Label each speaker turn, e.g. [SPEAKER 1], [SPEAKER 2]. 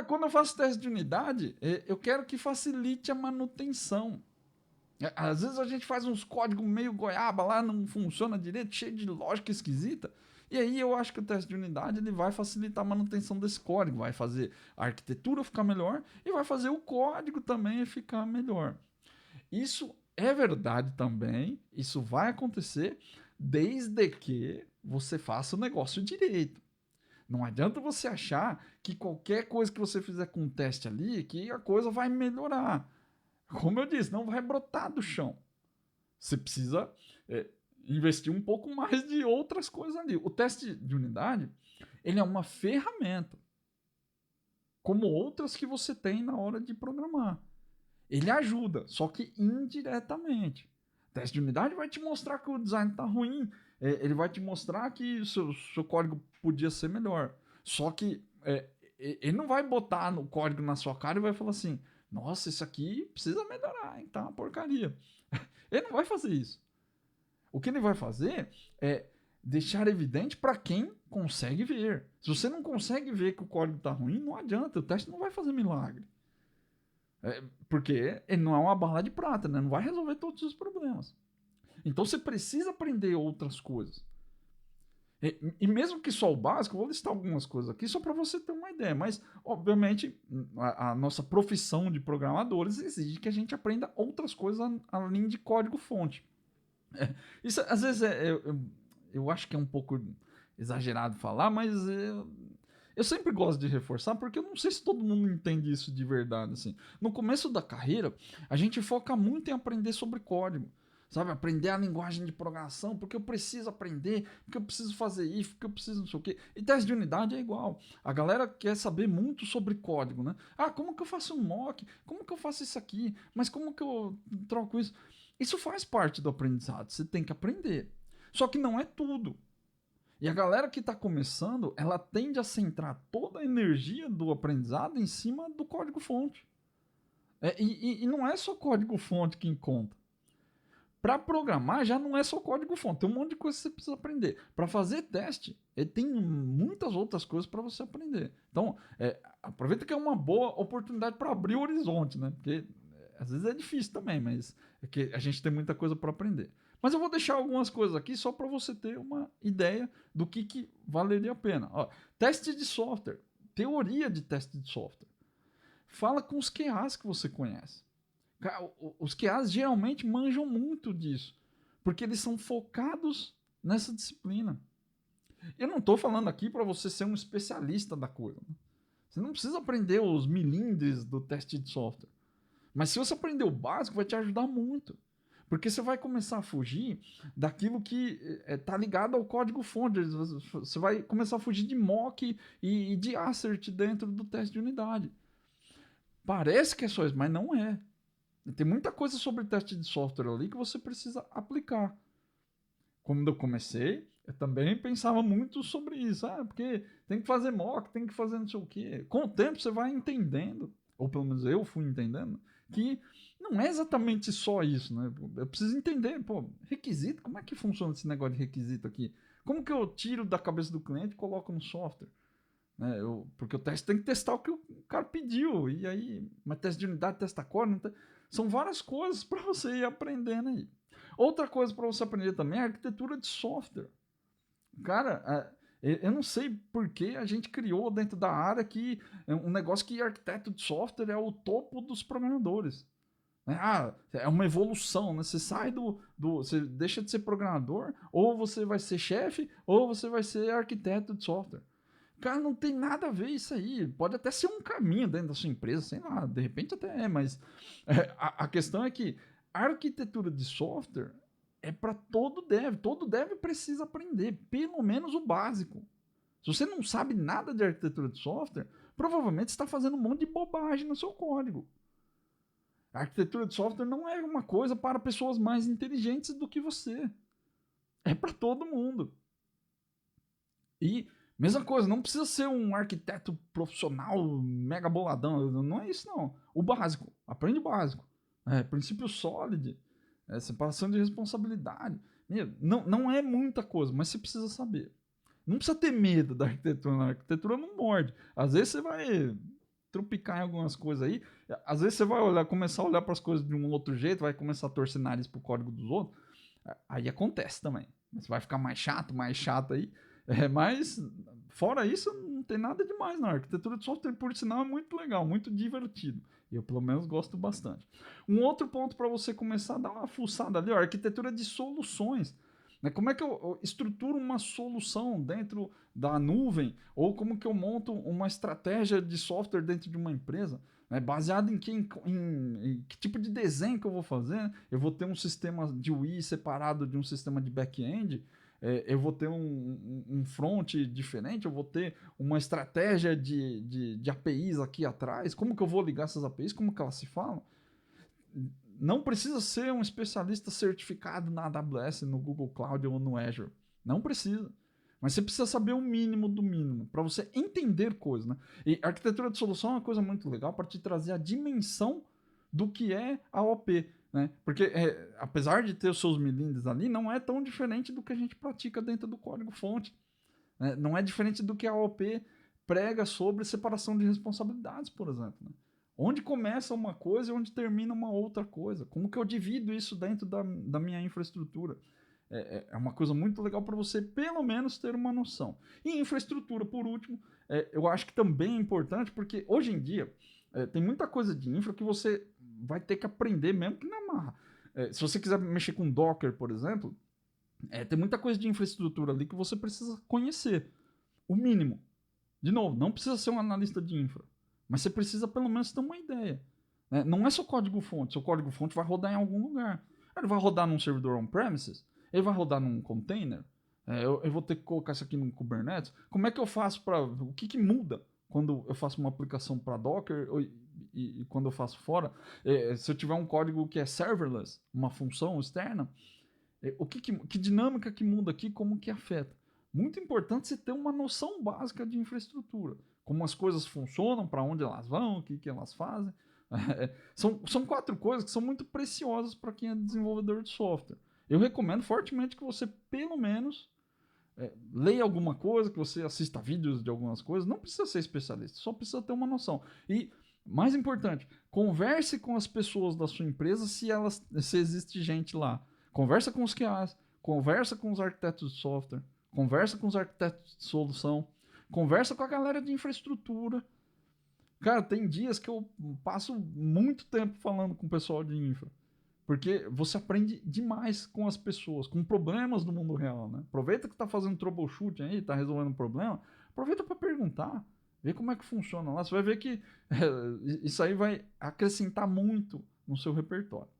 [SPEAKER 1] Quando eu faço teste de unidade, eu quero que facilite a manutenção. Às vezes a gente faz uns códigos meio goiaba lá, não funciona direito, cheio de lógica esquisita. E aí eu acho que o teste de unidade ele vai facilitar a manutenção desse código, vai fazer a arquitetura ficar melhor e vai fazer o código também ficar melhor. Isso é verdade também, isso vai acontecer desde que você faça o negócio direito. Não adianta você achar que qualquer coisa que você fizer com um teste ali, que a coisa vai melhorar. Como eu disse, não vai brotar do chão. Você precisa investir um pouco mais de outras coisas ali. O teste de unidade, ele é uma ferramenta, como outras que você tem na hora de programar. Ele ajuda, só que indiretamente. O teste de unidade vai te mostrar que o design está ruim, ele vai te mostrar que o seu código podia ser melhor. Só que ele não vai botar no código na sua cara e vai falar assim: nossa, isso aqui precisa melhorar, hein? Tá uma porcaria. Ele não vai fazer isso. O que ele vai fazer é deixar evidente para quem consegue ver. Se você não consegue ver que o código está ruim, não adianta, o teste não vai fazer milagre. Porque ele não é uma bala de prata, né? Não vai resolver todos os problemas. Então você precisa aprender outras coisas. E mesmo que só o básico, eu vou listar algumas coisas aqui só para você ter uma ideia. Mas, obviamente, a nossa profissão de programadores exige que a gente aprenda outras coisas além de código-fonte. Isso, às vezes, eu acho que é um pouco exagerado falar, mas eu sempre gosto de reforçar, porque eu não sei se todo mundo entende isso de verdade. Assim. No começo da carreira, a gente foca muito em aprender sobre código. Sabe, aprender a linguagem de programação, porque eu preciso aprender, porque eu preciso fazer isso, porque eu preciso não sei o quê. E teste de unidade é igual. A galera quer saber muito sobre código, né? Como que eu faço um mock? Como que eu faço isso aqui? Mas como que eu troco isso? Isso faz parte do aprendizado, você tem que aprender. Só que não é tudo. E a galera que está começando, ela tende a centrar toda a energia do aprendizado em cima do código-fonte. E não é só código-fonte que conta. Para programar já não é só código-fonte, tem um monte de coisa que você precisa aprender. Para fazer teste, tem muitas outras coisas para você aprender. Então, aproveita que é uma boa oportunidade para abrir o horizonte, né? Porque às vezes é difícil também, mas é que a gente tem muita coisa para aprender. Mas eu vou deixar algumas coisas aqui só para você ter uma ideia do que valeria a pena. Ó, teste de software, teoria de teste de software. Fala com os QAs que você conhece. Os QAs geralmente manjam muito disso, porque eles são focados nessa disciplina. Eu não estou falando aqui para você ser um especialista da coisa. Né? Você não precisa aprender os milindres do teste de software. Mas se você aprender o básico, vai te ajudar muito. Porque você vai começar a fugir daquilo que está ligado ao código-fonte. Você vai começar a fugir de mock e de assert dentro do teste de unidade. Parece que é só isso, mas não é. Tem muita coisa sobre teste de software ali que você precisa aplicar. Quando eu comecei, eu também pensava muito sobre isso. Porque tem que fazer mock, tem que fazer não sei o quê. Com o tempo você vai entendendo, ou pelo menos eu fui entendendo, que não é exatamente só isso, né? Eu preciso entender, requisito, como é que funciona esse negócio de requisito aqui? Como que eu tiro da cabeça do cliente e coloco no software? Né? Porque o teste tem que testar o que o cara pediu. E aí, mas teste de unidade, testa código, são várias coisas para você ir aprendendo aí. Outra coisa para você aprender também é a arquitetura de software. Cara, eu não sei por que a gente criou dentro da área que um negócio que arquiteto de software é o topo dos programadores. É uma evolução, né? Você sai você deixa de ser programador, ou você vai ser chefe, ou você vai ser arquiteto de software. Cara, não tem nada a ver isso aí. Pode até ser um caminho dentro da sua empresa, sei lá, de repente até mas a questão é que a arquitetura de software é para todo dev precisa aprender, pelo menos o básico. Se você não sabe nada de arquitetura de software, provavelmente está fazendo um monte de bobagem no seu código. A arquitetura de software não é uma coisa para pessoas mais inteligentes do que você. É para todo mundo. E mesma coisa, não precisa ser um arquiteto profissional mega boladão, não é isso não. O básico, aprende o básico. Princípio sólido, separação de responsabilidade. Não é muita coisa, mas você precisa saber. Não precisa ter medo da arquitetura, a arquitetura não morde. Às vezes você vai tropicar em algumas coisas aí. Às vezes você vai começar a olhar para as coisas de um outro jeito, vai começar a torcer nariz pro código dos outros. Aí acontece também. Você vai ficar mais chato aí. Mas, fora isso, não tem nada demais, não. A arquitetura de software, por sinal, é muito legal, muito divertido. Eu, pelo menos, gosto bastante. Um outro ponto para você começar a dar uma fuçada ali, ó, a arquitetura de soluções. Né? Como é que eu estruturo uma solução dentro da nuvem? Ou como que eu monto uma estratégia de software dentro de uma empresa? Baseado em que tipo de desenho que eu vou fazer. Eu vou ter um sistema de UI separado de um sistema de back-end. Eu vou ter um front diferente, eu vou ter uma estratégia de APIs aqui atrás. Como que eu vou ligar essas APIs? Como que elas se falam? Não precisa ser um especialista certificado na AWS, no Google Cloud ou no Azure. Não precisa. Mas você precisa saber o mínimo do mínimo, para você entender coisas. Né? E a arquitetura de solução é uma coisa muito legal para te trazer a dimensão do que é a OP. Né? Porque, apesar de ter os seus milímetros ali, não é tão diferente do que a gente pratica dentro do código-fonte. Né? Não é diferente do que a OP prega sobre separação de responsabilidades, por exemplo. Né? Onde começa uma coisa e onde termina uma outra coisa. Como que eu divido isso dentro da minha infraestrutura? É uma coisa muito legal para você, pelo menos, ter uma noção. E infraestrutura, por último, eu acho que também é importante, porque hoje em dia tem muita coisa de infra que você vai ter que aprender mesmo que na marra. Se você quiser mexer com Docker, por exemplo, tem muita coisa de infraestrutura ali que você precisa conhecer. O mínimo. De novo, não precisa ser um analista de infra, mas você precisa pelo menos ter uma ideia. Né? Não é só código-fonte. Seu código-fonte vai rodar em algum lugar. Ele vai rodar num servidor on-premises, ele vai rodar num container, eu vou ter que colocar isso aqui no Kubernetes. Como é que eu faço para... O que muda quando eu faço uma aplicação para Docker e quando eu faço fora? Se eu tiver um código que é serverless, uma função externa, que dinâmica que muda aqui, como que afeta? Muito importante você ter uma noção básica de infraestrutura. Como as coisas funcionam, para onde elas vão, o que elas fazem. São 4 coisas que são muito preciosas para quem é desenvolvedor de software. Eu recomendo fortemente que você, pelo menos, leia alguma coisa, que você assista vídeos de algumas coisas. Não precisa ser especialista, só precisa ter uma noção. E, mais importante, converse com as pessoas da sua empresa se existe gente lá. Conversa com os QAs, conversa com os arquitetos de software, conversa com os arquitetos de solução, conversa com a galera de infraestrutura. Cara, tem dias que eu passo muito tempo falando com o pessoal de infra. Porque você aprende demais com as pessoas, com problemas do mundo real, né? Aproveita que tá fazendo troubleshooting aí, tá resolvendo um problema, aproveita para perguntar, ver como é que funciona lá. Você vai ver que isso aí vai acrescentar muito no seu repertório.